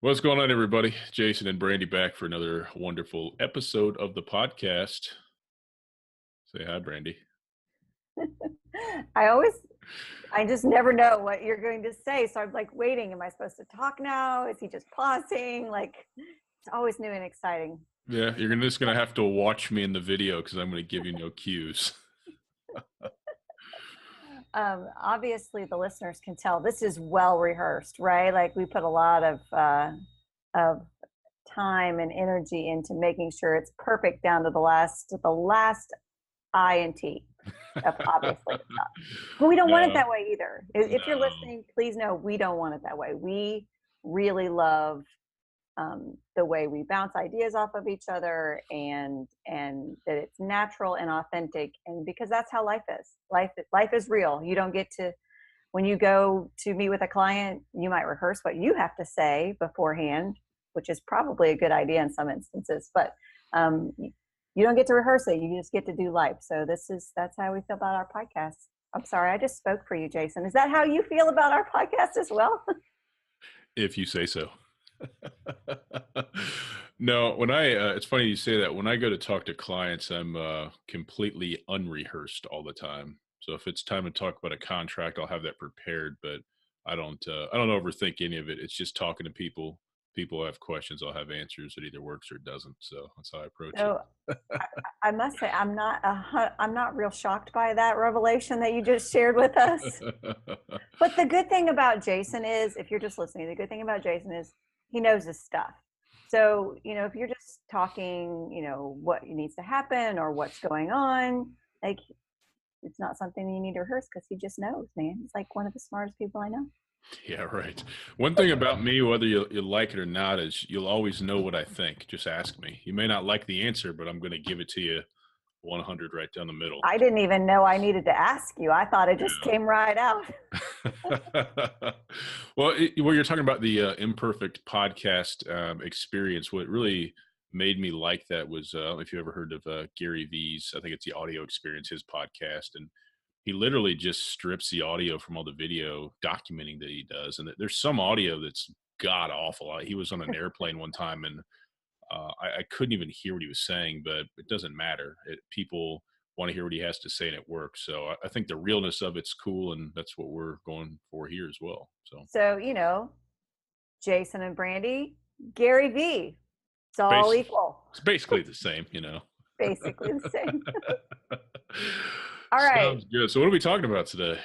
What's going on, everybody? Jason and Brandy back for another wonderful episode of the podcast. Say hi, Brandy. I just never know what you're going to say. So I'm like waiting. Am I supposed to talk now? Is he just pausing? Like, it's always new and exciting. Yeah, you're just going to have to watch me in the video because I'm going to give you no cues. Obviously, the listeners can tell this is well rehearsed, right? Like we put a lot of time and energy into making sure it's perfect down to the last I and T. Obviously, but we don't want it that way either. If you're listening, please know we don't want it that way. We really love the way we bounce ideas off of each other, and that it's natural and authentic, and because that's how life is. Life is real. You don't get to, when you go to meet with a client, you might rehearse what you have to say beforehand, which is probably a good idea in some instances, but you don't get to rehearse it. You just get to do life. So that's how we feel about our podcast. I'm sorry, I just spoke for you, Jason. Is that how you feel about our podcast as well? If you say so. No, it's funny you say that. When I go to talk to clients, I'm completely unrehearsed all the time. So if it's time to talk about a contract, I'll have that prepared, but I don't overthink any of it. It's just talking to people. People have questions, I'll have answers. It either works or it doesn't. So that's how I approach it. I must say, I'm not real shocked by that revelation that you just shared with us. But the good thing about Jason is, if you're just listening, the good thing about Jason is he knows his stuff. So, if you're just talking, what needs to happen or what's going on, like, it's not something you need to rehearse because he just knows, man. He's like one of the smartest people I know. Yeah, right. One thing about me, whether you like it or not, is you'll always know what I think. Just ask me. You may not like the answer, but I'm going to give it to you 100 right down the middle. I didn't even know I needed to ask you. I thought it just came right out. Well, when you're talking about the imperfect podcast experience, what really made me like that was, if you ever heard of Gary V's, I think it's the Audio Experience, his podcast, and he literally just strips the audio from all the video documenting that he does. And there's some audio that's god awful. He was on an airplane one time and I couldn't even hear what he was saying, but it doesn't matter. People want to hear what he has to say and it works. So I think the realness of it's cool. And that's what we're going for here as well. So, Jason and Brandy, Gary V. It's all equal. It's basically the same, Basically the same. All right. Sounds good. So what are we talking about today?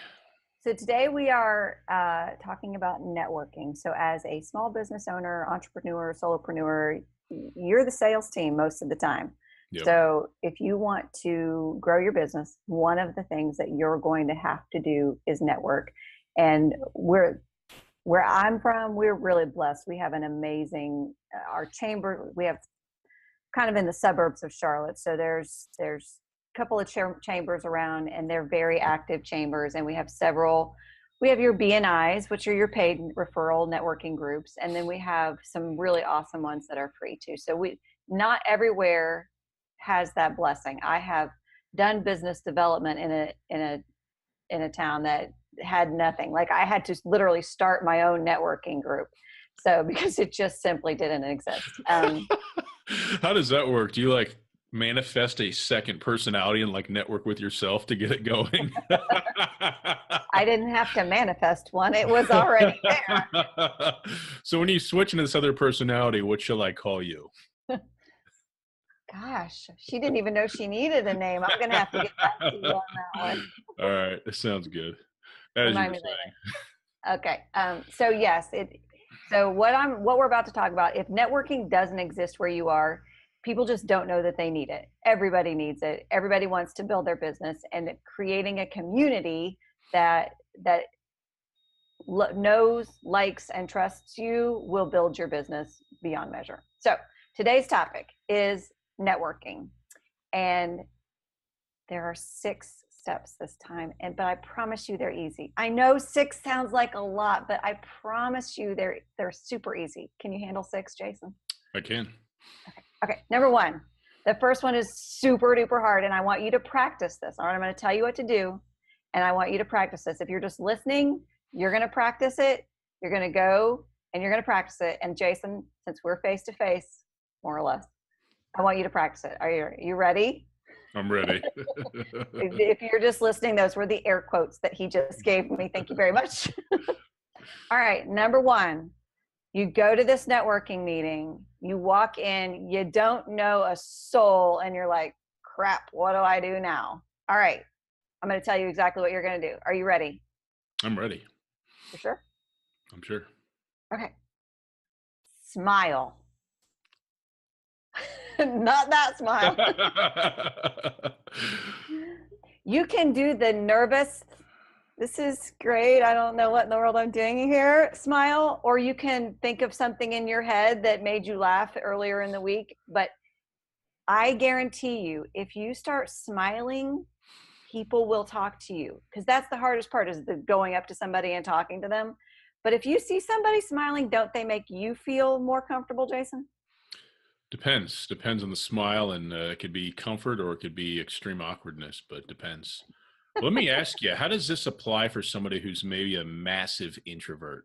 So today we are talking about networking. So as a small business owner, entrepreneur, solopreneur, you're the sales team most of the time. Yep. So if you want to grow your business, one of the things that you're going to have to do is network. And where I'm from, we're really blessed. We have an amazing, our chamber, we have kind of in the suburbs of Charlotte. So there's couple of chambers around, and they're very active chambers, and we have your BNIs, which are your paid referral networking groups, and then we have some really awesome ones that are free too. So not everywhere has that blessing. I have done business development in a town that had nothing. Like I had to literally start my own networking group, so because it just simply didn't exist. How does that work? Do you manifest a second personality and network with yourself to get it going? I didn't have to manifest one. It was already there. So when you switch into this other personality, what shall I call you? Gosh, she didn't even know she needed a name. I'm going to have to get back to you on that one. All right. That sounds good. As you were saying. Okay. So yes, so what we're about to talk about, if networking doesn't exist where you are, people just don't know that they need it. Everybody needs it. Everybody wants to build their business, and creating a community that knows, likes, and trusts you will build your business beyond measure. So today's topic is networking, and there are 6 steps this time, but I promise you they're easy. I know 6 sounds like a lot, but I promise you they're super easy. Can you handle 6, Jason? I can. Okay, number 1. The first one is super duper hard, and I want you to practice this. All right, I'm going to tell you what to do, and I want you to practice this. If you're just listening, you're going to practice it. You're going to go and you're going to practice it. And Jason, since we're face to face, more or less, I want you to practice it. Are you ready? I'm ready. If you're just listening, those were the air quotes that he just gave me. Thank you very much. All right. Number one, you go to this networking meeting, you walk in, you don't know a soul, and you're like, crap, what do I do now? All right. I'm going to tell you exactly what you're going to do. Are you ready? I'm ready. For sure? I'm sure. Okay. Smile. Not that smile. You can do the nervous, this is great, I don't know what in the world I'm doing here, smile, or you can think of something in your head that made you laugh earlier in the week. But I guarantee you, if you start smiling, people will talk to you, because that's the hardest part, is the going up to somebody and talking to them. But if you see somebody smiling, don't they make you feel more comfortable, Jason? Depends on the smile, and it could be comfort or it could be extreme awkwardness, but depends. Let me ask you, how does this apply for somebody who's maybe a massive introvert?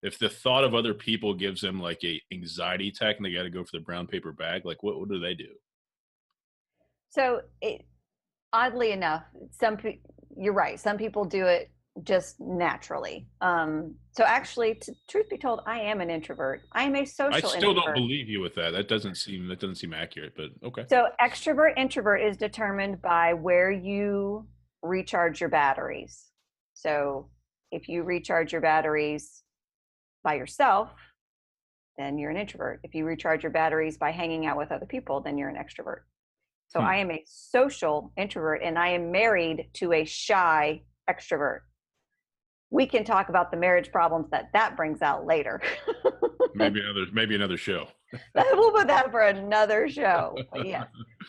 If the thought of other people gives them like a anxiety attack and they got to go for the brown paper bag, like what do they do? So oddly enough, you're right. Some people do it just naturally. So actually, truth be told, I am an introvert. I am a social I still introvert. don't believe you with that. That doesn't seem accurate, but okay. So extrovert, introvert is determined by where you recharge your batteries. So if you recharge your batteries by yourself, then you're an introvert. If you recharge your batteries by hanging out with other people, then you're an extrovert. So I am a social introvert, and I am married to a shy extrovert. We can talk about the marriage problems that brings out later. maybe another show. We'll put that for another show. But yes.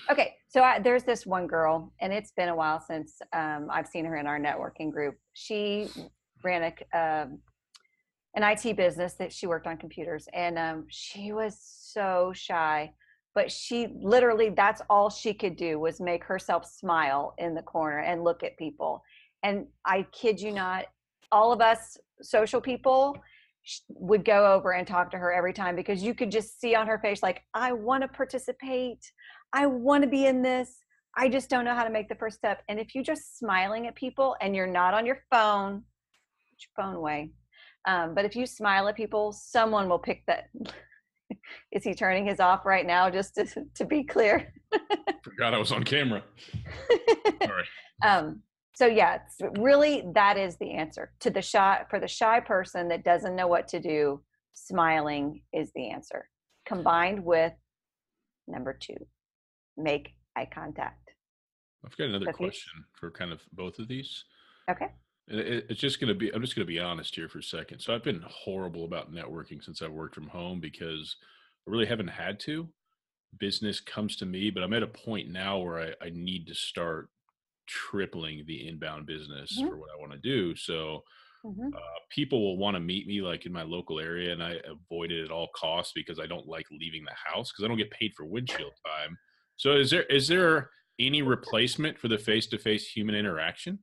Okay. So there's this one girl, and it's been a while since I've seen her in our networking group. She ran an IT business that she worked on computers, and she was so shy. But she literally, that's all she could do was make herself smile in the corner and look at people. And I kid you not, all of us social people would go over and talk to her every time, because you could just see on her face, like, I want to participate. I want to be in this. I just don't know how to make the first step. And if you're just smiling at people and you're not on your phone, put your phone away. But if you smile at people, someone will pick that. Is he turning his off right now, just to be clear? Forgot I was on camera. Sorry. So yeah, really, that is the answer to for the shy person that doesn't know what to do. Smiling is the answer, combined with number 2, make eye contact. I've got another question for kind of both of these. Okay. I'm just going to be honest here for a second. So I've been horrible about networking since I've worked from home, because I really haven't had to. Business comes to me, but I'm at a point now where I need to start tripling the inbound business for what I want to do. So people will want to meet me like in my local area, and I avoid it at all costs because I don't like leaving the house, because I don't get paid for windshield time. So is there any replacement for the face-to-face human interaction?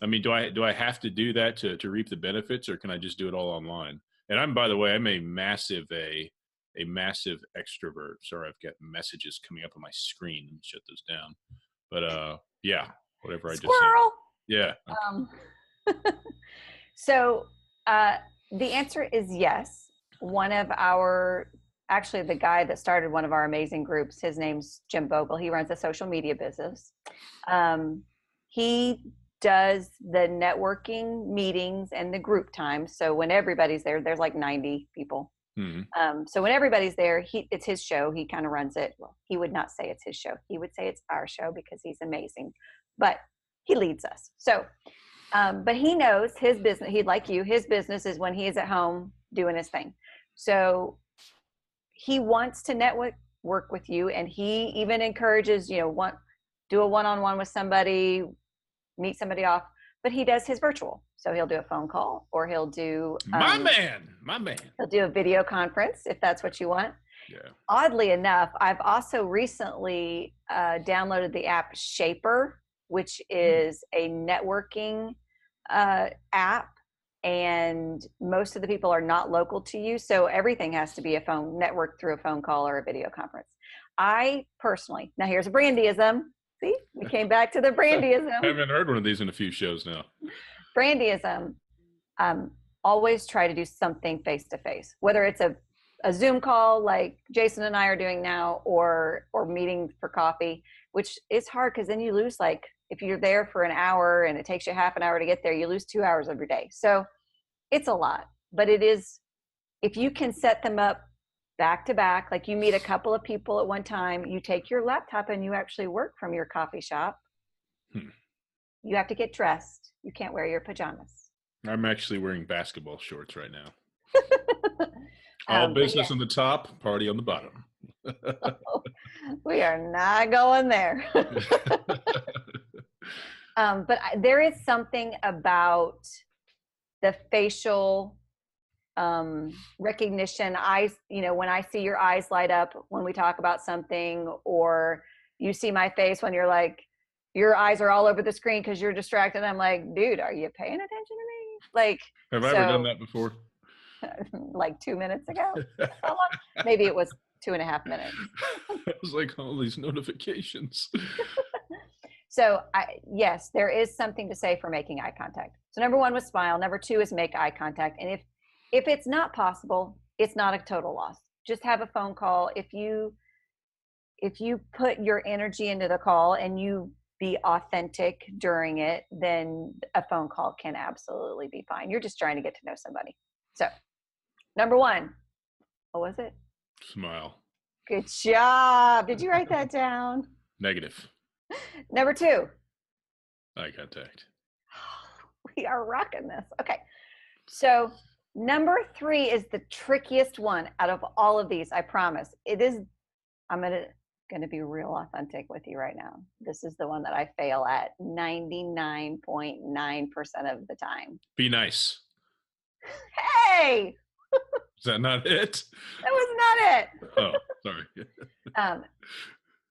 I mean, do I have to do that to reap the benefits, or can I just do it all online? And by the way, I'm a massive extrovert. Sorry, I've got messages coming up on my screen. Let me shut those down. But yeah, whatever I just Squirrel. said. Yeah. Okay. So the answer is yes. Actually, the guy that started one of our amazing groups, his name's Jim Bogle. He runs a social media business. He does the networking meetings and the group time. So when everybody's there, there's like 90 people. So when everybody's there, it's his show. He kind of runs it. Well, he would not say it's his show. He would say it's our show, because he's amazing, but he leads us. So, but he knows his business. He'd like you. His business is when he is at home doing his thing. So he wants to network with you, and he even encourages, do a one-on-one with somebody, meet somebody off. But he does his virtual. So he'll do a phone call, or he'll do my man. He'll do a video conference if that's what you want. Yeah. Oddly enough, I've also recently downloaded the app Shaper, which is a networking app, and most of the people are not local to you. So everything has to be a phone network through a phone call or a video conference. I personally, now here's a Brandyism. See, we came back to the Brandyism. I haven't heard one of these in a few shows now. Brandyism. Always try to do something face-to-face, whether it's a Zoom call like Jason and I are doing now, or meeting for coffee, which is hard because then you lose, like, if you're there for an hour and it takes you half an hour to get there, you lose 2 hours of your day. So it's a lot, but it is, if you can set them up back to back, like you meet a couple of people at one time, you take your laptop and you actually work from your coffee shop. You have to get dressed. You can't wear your pajamas. I'm actually wearing basketball shorts right now. All business on the top, party on the bottom. We are not going there. But there is something about the facial recognition. When I see your eyes light up when we talk about something, or you see my face when you're like, your eyes are all over the screen because you're distracted. I'm like, dude, are you paying attention to me? Like, have I ever done that before? Like 2 minutes ago? Maybe it was 2.5 minutes. I was like, all these notifications. So yes, there is something to say for making eye contact. So number 1 was smile. Number 2 is make eye contact. And if it's not possible, it's not a total loss. Just have a phone call. If you put your energy into the call and you be authentic during it, then a phone call can absolutely be fine. You're just trying to get to know somebody. So number 1, what was it? Smile. Good job. Did you write that down? Negative. Number 2. Eye contact. We are rocking this. Okay. So number 3 is the trickiest one out of all of these. I promise. It is, I'm going to be real authentic with you right now. This is the one that I fail at 99.9% of the time. Be nice. Hey! Is that not it? That was not it. Oh, sorry.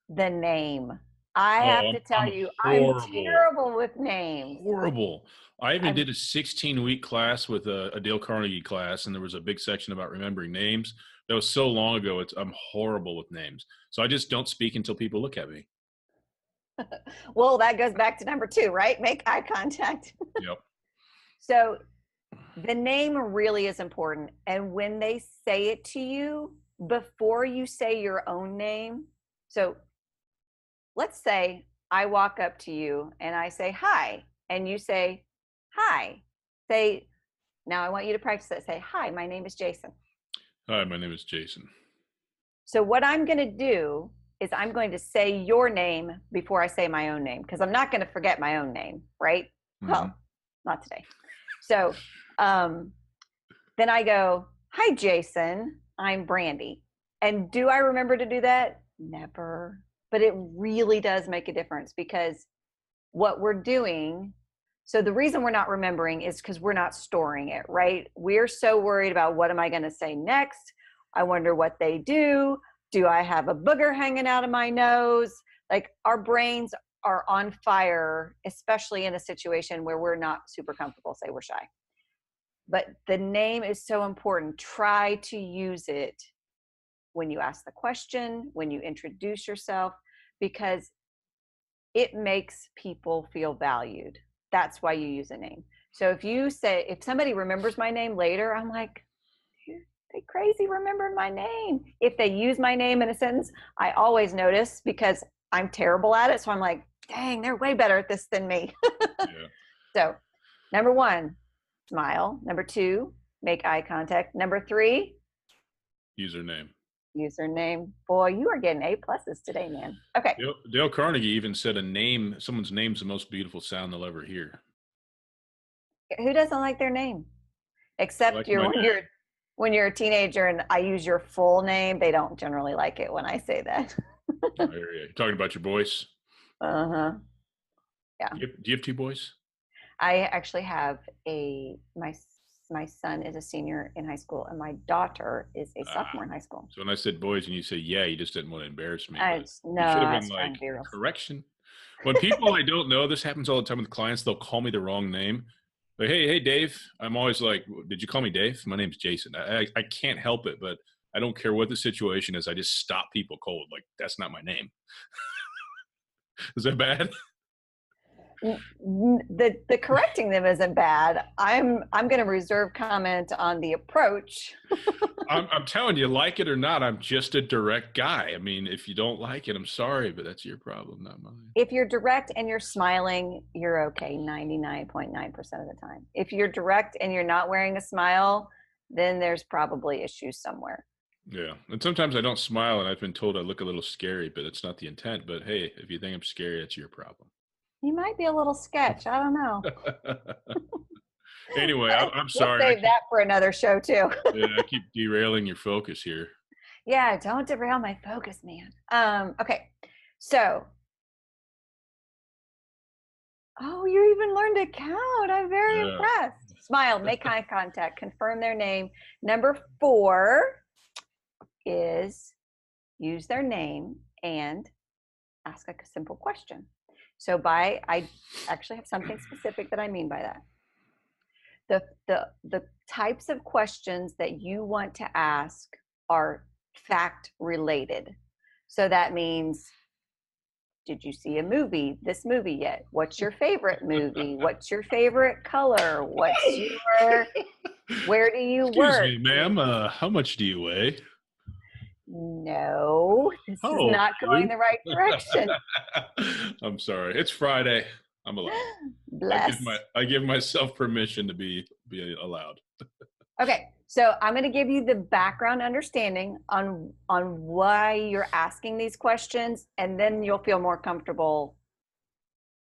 The name. I have to tell you, I'm terrible with names. Horrible. I even did a 16-week class with a Dale Carnegie class, and there was a big section about remembering names. That was so long ago. I'm horrible with names. So I just don't speak until people look at me. Well, that goes back to number 2, right? Make eye contact. Yep. So the name really is important. And when they say it to you, before you say your own name, so let's say I walk up to you and I say, hi, and you say, hi. Now I want you to practice it. Say, hi, my name is Jason. Hi, my name is Jason. So what I'm going to do is I'm going to say your name before I say my own name, because I'm not going to forget my own name, right? Mm-hmm. Well, not today. So then I go, hi, Jason, I'm Brandy. And do I remember to do that? Never. But it really does make a difference, because what we're doing, so the reason we're not remembering is because we're not storing it, right? We're so worried about, what am I going to say next? I wonder what they do. Do I have a booger hanging out of my nose? Like, our brains are on fire, especially in a situation where we're not super comfortable, say we're shy. But the name is so important. Try to use it when you ask the question, when you introduce yourself, because it makes people feel valued. That's why you use a name. So if somebody remembers my name later, I'm like, they crazy remembered my name. If they use my name in a sentence, I always notice, because I'm terrible at it. So I'm like, dang, they're way better at this than me. Yeah. So number 1, smile. Number 2, make eye contact. Number 3, username. Boy, you are getting A+ today, man. Okay. Dale Carnegie even said someone's name's the most beautiful sound they'll ever hear. Who doesn't like their name? Except when you're a teenager and I use your full name, they don't generally like it when I say that. I hear you. You're talking about your boys? Uh-huh. Yeah. Do you have 2 boys? I actually have my son is a senior in high school, and my daughter is a sophomore in high school. So when I said boys and you said, yeah, you just didn't want to embarrass me. No, you should have been like, correction. When people I don't know, this happens all the time with clients, they'll call me the wrong name. Like, hey, Dave. I'm always like, did you call me Dave? My name's Jason. I can't help it, but I don't care what the situation is. I just stop people cold. Like, that's not my name. Is that bad? The correcting them isn't bad. I'm going to reserve comment on the approach. I'm telling you, like it or not, I'm just a direct guy. I mean, if you don't like it, I'm sorry, but that's your problem, not mine. If you're direct and you're smiling, you're okay 99.9% of the time. If you're direct and you're not wearing a smile, then there's probably issues somewhere. Yeah. And sometimes I don't smile and I've been told I look a little scary, but it's not the intent. But hey, if you think I'm scary, that's your problem. You might be a little sketch. I don't know. Anyway, I'm We'll sorry. save that for another show too. Yeah, I keep derailing your focus here. Yeah, don't derail my focus, man. Okay, so, oh, you even learned to count. I'm very impressed. Smile, make eye contact, confirm their name. Number 4 is use their name and ask a simple question. So I actually have something specific that I mean by that. The types of questions that you want to ask are fact related. So that means, did you see this movie yet? What's your favorite movie? What's your favorite color? Where do you work? Excuse me, ma'am, how much do you weigh? No, this is not going the right direction. I'm sorry. It's Friday. I'm allowed. Bless. I give myself permission to be allowed. Okay, so I'm going to give you the background understanding on why you're asking these questions, and then you'll feel more comfortable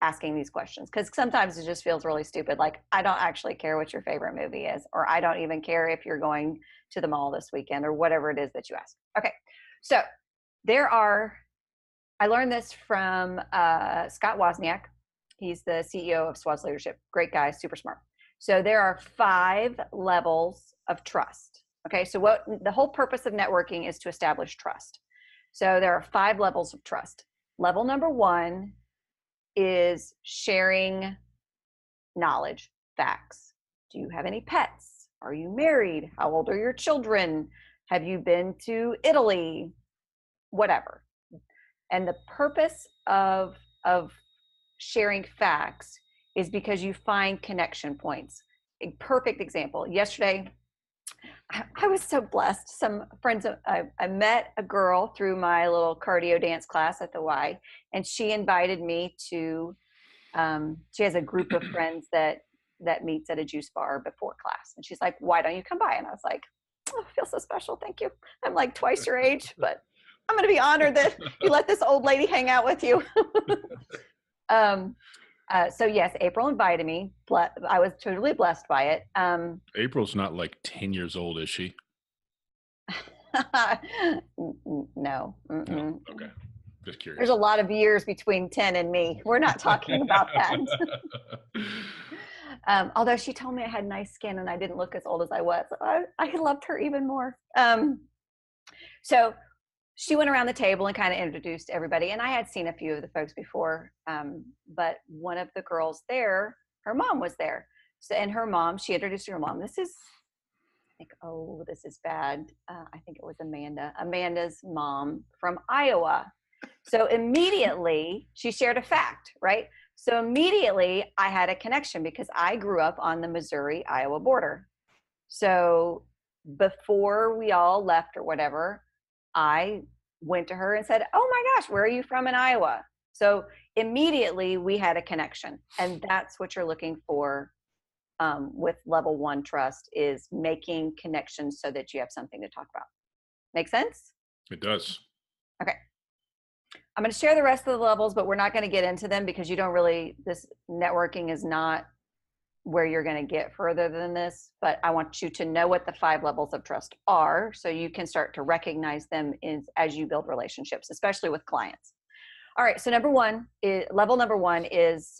asking these questions, because sometimes it just feels really stupid. Like, I don't actually care what your favorite movie is, or I don't even care if you're going to the mall this weekend, or whatever it is that you ask. Okay, so I learned this from Scott Wozniak. He's the CEO of SWAS Leadership. Great guy, super smart. So there are 5 levels of trust. Okay, so what the whole purpose of networking is to establish trust. So there are 5 levels of trust. Level number 1 is sharing knowledge, facts. Do you have any pets? Are you married? How old are your children? Have you been to Italy? Whatever. And the purpose of sharing facts is because you find connection points. A perfect example. Yesterday, I was so blessed. Some friends, I met a girl through my little cardio dance class at the Y, and she invited me to, she has a group of friends that meets at a juice bar before class. And she's like, why don't you come by? And I was like, oh, I feel so special. Thank you. I'm like twice your age, but I'm going to be honored that you let this old lady hang out with you. So yes, April invited me. I was totally blessed by it. April's not like 10 years old, is she? No. No. Okay. Just curious. There's a lot of years between 10 and me. We're not talking about that. Although she told me I had nice skin and I didn't look as old as I was. I loved her even more. So she went around the table and kind of introduced everybody. And I had seen a few of the folks before, but one of the girls there, her mom was there. So, and her mom, she introduced her mom. This is bad. I think it was Amanda's mom from Iowa. So immediately she shared a fact, right? So immediately I had a connection because I grew up on the Missouri-Iowa border. So before we all left or whatever, I went to her and said, oh my gosh, where are you from in Iowa? So immediately we had a connection. And that's what you're looking for with level 1 trust, is making connections so that you have something to talk about. Make sense? It does. Okay. I'm going to share the rest of the levels, but we're not going to get into them because this networking is not where you're going to get further than this, but I want you to know what the 5 levels of trust are so you can start to recognize them as you build relationships, especially with clients. All right, so level number one is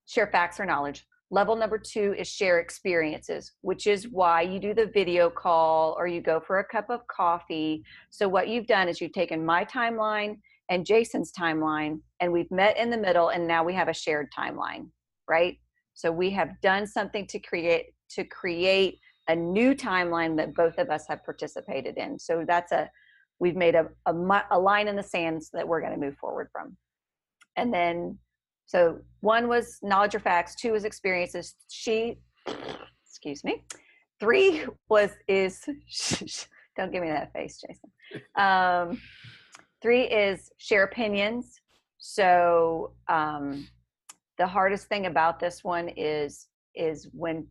share facts or knowledge. Level number 2 is share experiences, which is why you do the video call or you go for a cup of coffee. So what you've done is you've taken my timeline and Jason's timeline, and we've met in the middle, and now we have a shared timeline, right? So we have done something to create a new timeline that both of us have participated in. So we've made a line in the sand that we're going to move forward from. And then, so 1 was knowledge or facts, 2 was experiences. Excuse me. 3 is don't give me that face, Jason. 3 is share opinions. So the hardest thing about this one is when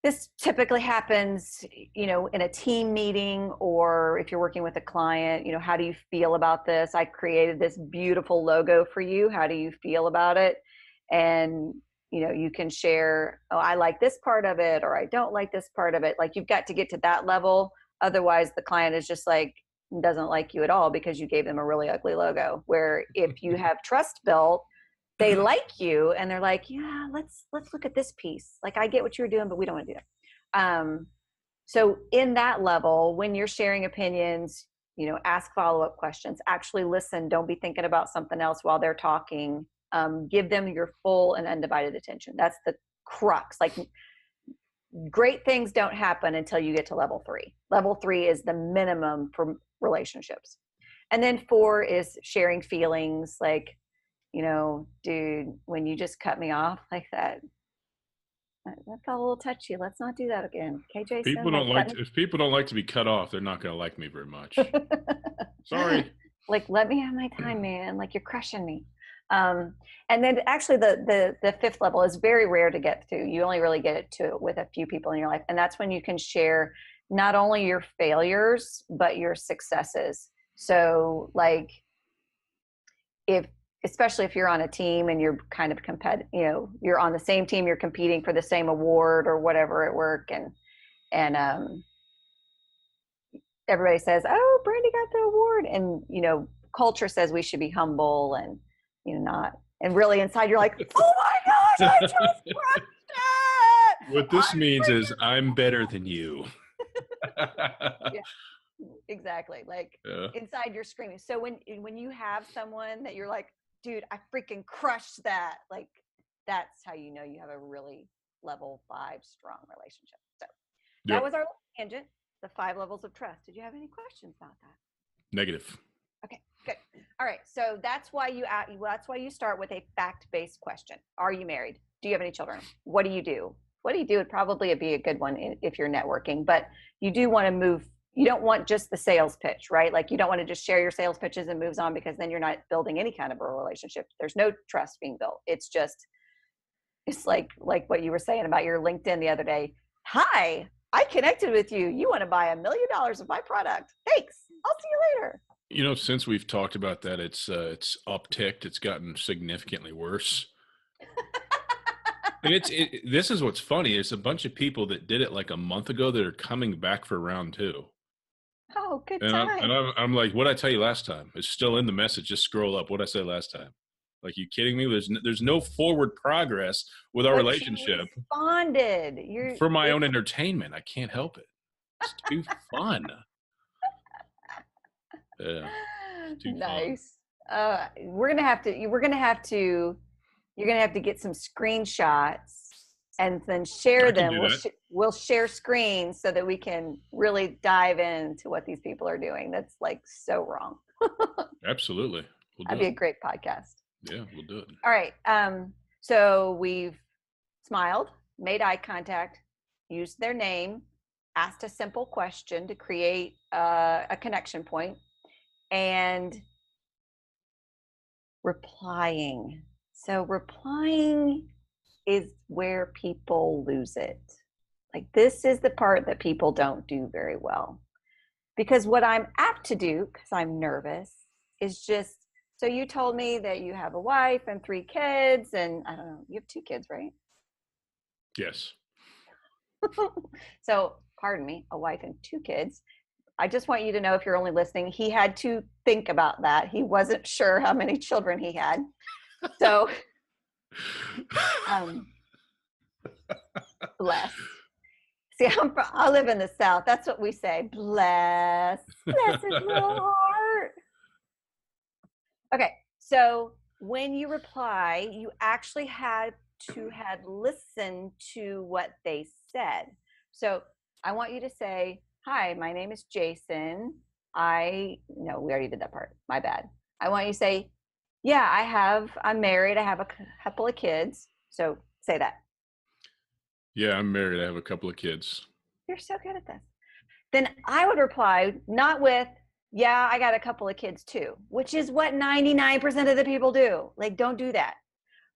this typically happens, in a team meeting, or if you're working with a client, how do you feel about this? I created this beautiful logo for you. How do you feel about it? And, you can share, oh, I like this part of it, or I don't like this part of it. Like, you've got to get to that level. Otherwise the client is just like, doesn't like you at all because you gave them a really ugly logo. Where if you have trust built, they like you and they're like, yeah, let's look at this piece. Like, I get what you're doing, but we don't want to do that. So in that level, when you're sharing opinions, ask follow-up questions, actually listen. Don't be thinking about something else while they're talking. Give them your full and undivided attention. That's the crux. Like, great things don't happen until you get to level 3. Level 3 is the minimum for relationships. And then 4 is sharing feelings. Like, dude, when you just cut me off like that felt a little touchy. Let's not do that again. Okay, Jason? If people don't like to be cut off, they're not going to like me very much. Sorry. Like, let me have my time, man. Like, you're crushing me. And then actually the 5th level is very rare to get to. You only really get it to with a few people in your life. And that's when you can share not only your failures, but your successes. So, like, especially if you're on a team and you're kind of you're on the same team, you're competing for the same award or whatever at work. And everybody says, oh, Brandy got the award. And, culture says we should be humble and, not. And really inside you're like, oh my gosh, I just crushed it. What this means is I'm better than you. Yeah, exactly. Like, inside you're screaming. So when you have someone that you're like, dude, I freaking crushed that. Like, that's how you know you have a really level 5 strong relationship. So that was our tangent, the 5 levels of trust. Did you have any questions about that? Negative. Okay, good. All right. So that's why you start with a fact-based question. Are you married? Do you have any children? What do you do? What do you do would probably be a good one if you're networking, but you do want to move. You don't want just the sales pitch, right? Like, you don't want to just share your sales pitches and moves on, because then you're not building any kind of a relationship. There's no trust being built. It's like what you were saying about your LinkedIn the other day. Hi, I connected with you. You want to buy $1 million of my product. Thanks. I'll see you later. Since we've talked about that, it's upticked. It's gotten significantly worse. And this is what's funny. It's a bunch of people that did it like a month ago that are coming back for round 2. Oh, good time. And I'm like, what did I tell you last time? It's still in the message. Just scroll up. What did I say last time? Like, you kidding me? There's no forward progress with our relationship. Responded. For my own entertainment. I can't help it. It's too fun. Yeah. Nice. You're gonna have to get some screenshots and then share them. We'll share screens so that we can really dive into what these people are doing. That's like so wrong. Absolutely. That'd be a great podcast. Yeah, we'll do it. All right. So we've smiled, made eye contact, used their name, asked a simple question to create a connection point, and replying. So replying is where people lose it. Like, this is the part that people don't do very well. Because what I'm apt to do, because I'm nervous, is just, so you told me that you have a wife and 3 kids, and I don't know, you have 2 kids, right? Yes. So, pardon me, a wife and 2 kids. I just want you to know, if you're only listening, he had to think about that. He wasn't sure how many children he had. So, bless. See, I live in the South. That's what we say. Bless his little heart. Okay, so when you reply, you actually have to had listened to what they said. So I want you to say, hi, my name is Jason. No, we already did that part. My bad. I want you to say, yeah, I'm married. I have a couple of kids. So say that. Yeah, I'm married. I have a couple of kids. You're so good at this. Then I would reply not with, yeah, I got a couple of kids too, which is what 99% of the people do. Like, don't do that.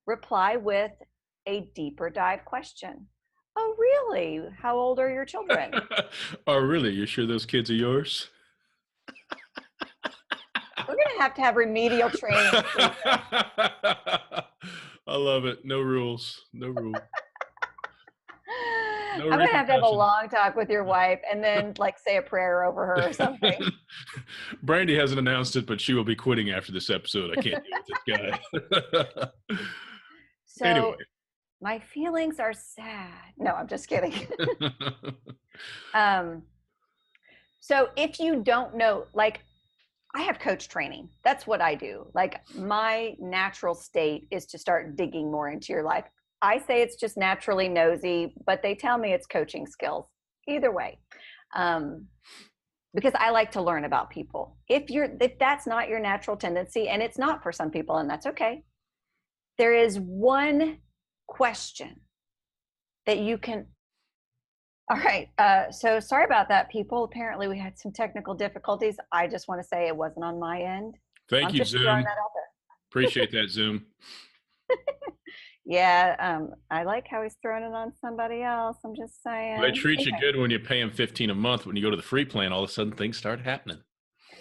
Reply with a deeper dive question. Oh, really? How old are your children? Oh, really? You're sure those kids are yours? We're going to have remedial training. I love it. No rules. No rules. No I'm going to have a repercussions. long talk with your wife and then like say a prayer over her or something. Brandy hasn't announced it, but she will be quitting after this episode. I can't deal with this guy. So anyway. My feelings are sad. No, I'm just kidding. So if you don't know, like I have coach training. That's what I do. Like my natural state is to start digging more into your life. I say it's just naturally nosy, but they tell me it's coaching skills. Either way. Because I like to learn about people. If that's not your natural tendency, and it's not for some people, and that's okay, there is one question that you can. All right. So sorry about that, people. Apparently we had some technical difficulties. I just want to say it wasn't on my end. Thank I'm you, just Zoom. throwing that out there. Appreciate that, Zoom. Yeah. I like how he's throwing it on somebody else. I'm just saying. Well, they treat you good when you pay them $15 a month. When you go to the free plan, all of a sudden things start happening.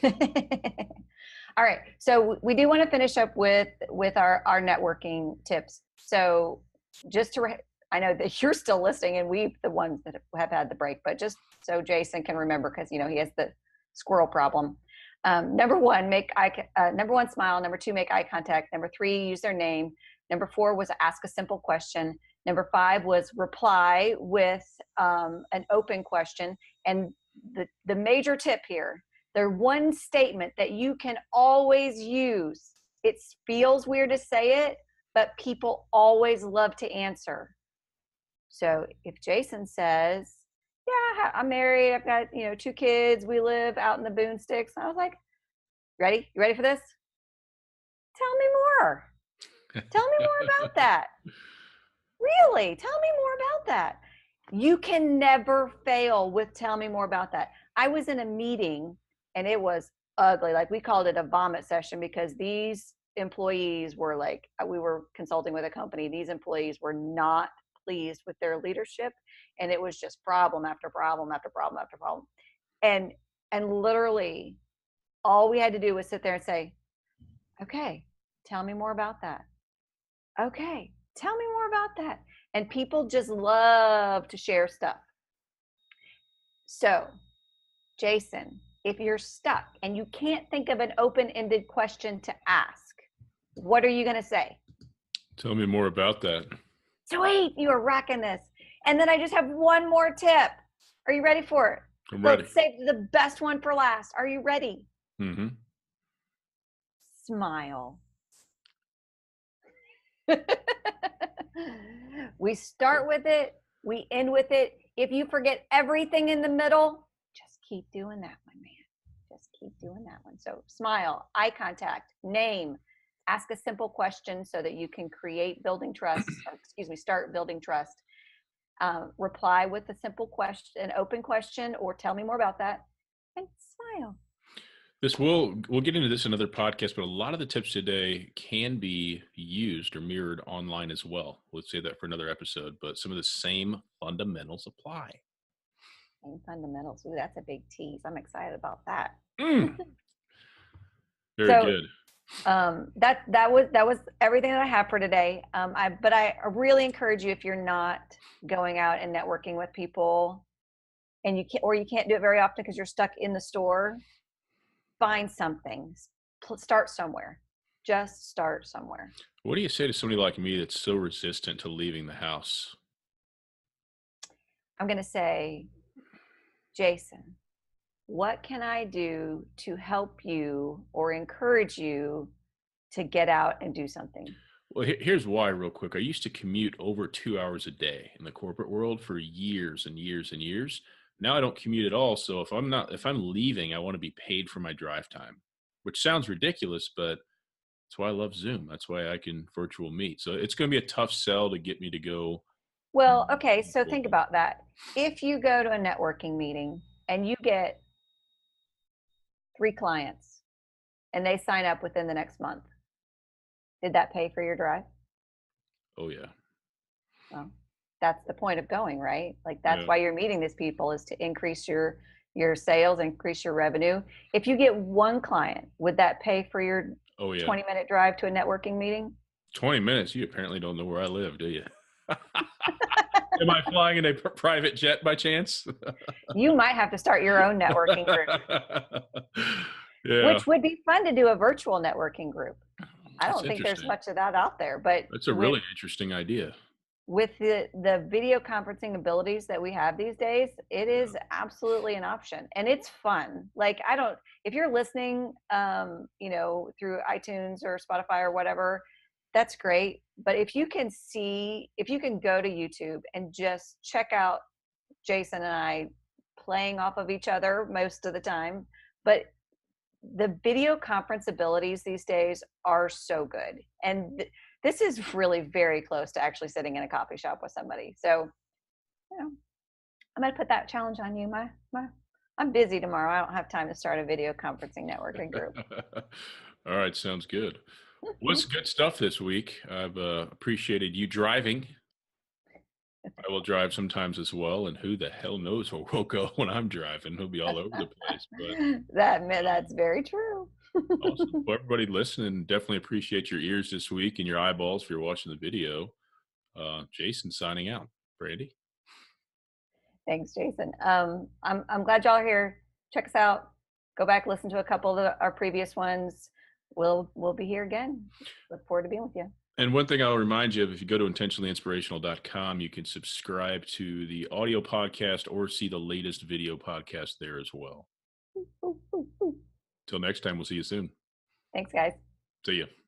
All right. So we do want to finish up with our networking tips. So just to, I know that you're still listening and we the ones that have had the break, but just so Jason can remember, because, he has the squirrel problem. Number one, number one, smile. Number two, make eye contact. Number three, use their name. Number four was ask a simple question. Number five was reply with an open question. And the major tip here, the one statement that you can always use, it feels weird to say it, but people always love to answer. So if Jason says, yeah, I'm married, I've got, 2 kids, we live out in the boonsticks. I was like, ready? You ready for this? Tell me more. Tell me more about that. Really? Tell me more about that. You can never fail with tell me more about that. I was in a meeting and it was ugly. Like we called it a vomit session because these employees were like, we were consulting with a company. These employees were not pleased with their leadership. And it was just problem after problem after problem after problem. And literally all we had to do was sit there and say, okay, tell me more about that. Okay, tell me more about that. And people just love to share stuff. So, Jason, if you're stuck and you can't think of an open-ended question to ask, what are you going to say? Tell me more about that. Sweet, you are rocking this. And then I just have one more tip. Are you ready for it? I'm ready. Let's save the best one for last. Are you ready? Mm-hmm. Smile. We start with it, we end with it. If you forget everything in the middle, just keep doing that one, man. Just keep doing that one. So smile, eye contact, name, ask a simple question so that you can create building trust, start building trust. Reply with a simple question, an open question, or tell me more about that, and smile. We'll get into this in another podcast, but a lot of the tips today can be used or mirrored online as well. We'll save that for another episode, but some of the same fundamentals apply. Same fundamentals. Ooh, that's a big tease. I'm excited about that. Very good. That was everything that I have for today. But I really encourage you, if you're not going out and networking with people, and you can't do it very often because you're stuck in the store, find something. Start somewhere. Just start somewhere. What do you say to somebody like me that's so resistant to leaving the house? I'm going to say, Jason, what can I do to help you or encourage you to get out and do something? Well, here's why, real quick. I used to commute over 2 hours a day in the corporate world for years and years and years. Now I don't commute at all. So if I'm leaving, I want to be paid for my drive time, which sounds ridiculous, but that's why I love Zoom. That's why I can virtual meet. So it's going to be a tough sell to get me to go. Well, okay, so think about that. If you go to a networking meeting and you get 3 clients and they sign up within the next month, did that pay for your drive? Oh yeah. Well, that's the point of going, right? Like that's Yeah. why you're meeting these people, is to increase your sales, increase your revenue. If you get 1 client, would that pay for your Oh yeah. 20-minute drive to a networking meeting? 20 minutes. You apparently don't know where I live, do you? Am I flying in a private jet by chance? You might have to start your own networking group, Yeah. which would be fun to do, a virtual networking group. I That's don't think there's interesting. much of that out there, but That's a really interesting idea. with the video conferencing abilities that we have these days, it is absolutely an option, and it's fun. Like, I don't, if you're listening, through iTunes or Spotify or whatever, that's great. But if you can go to YouTube and just check out Jason and I playing off of each other most of the time, but the video conference abilities these days are so good. And this is really very close to actually sitting in a coffee shop with somebody. So, I'm going to put that challenge on you. I'm busy tomorrow. I don't have time to start a video conferencing networking group. All right, sounds good. Well, it's good stuff this week. I've appreciated you driving. I will drive sometimes as well, and who the hell knows where we'll go when I'm driving. We'll be all over the place. But That's very true. awesome. Well, everybody listening, definitely appreciate your ears this week and your eyeballs if you're watching the video. Jason signing out. Brandy. Thanks, Jason. I'm glad y'all are here. Check us out. Go back, listen to a couple of our previous ones. We'll be here again. Look forward to being with you. And one thing I'll remind you of, if you go to intentionallyinspirational.com, you can subscribe to the audio podcast or see the latest video podcast there as well. Till next time, we'll see you soon. Thanks, guys. See you.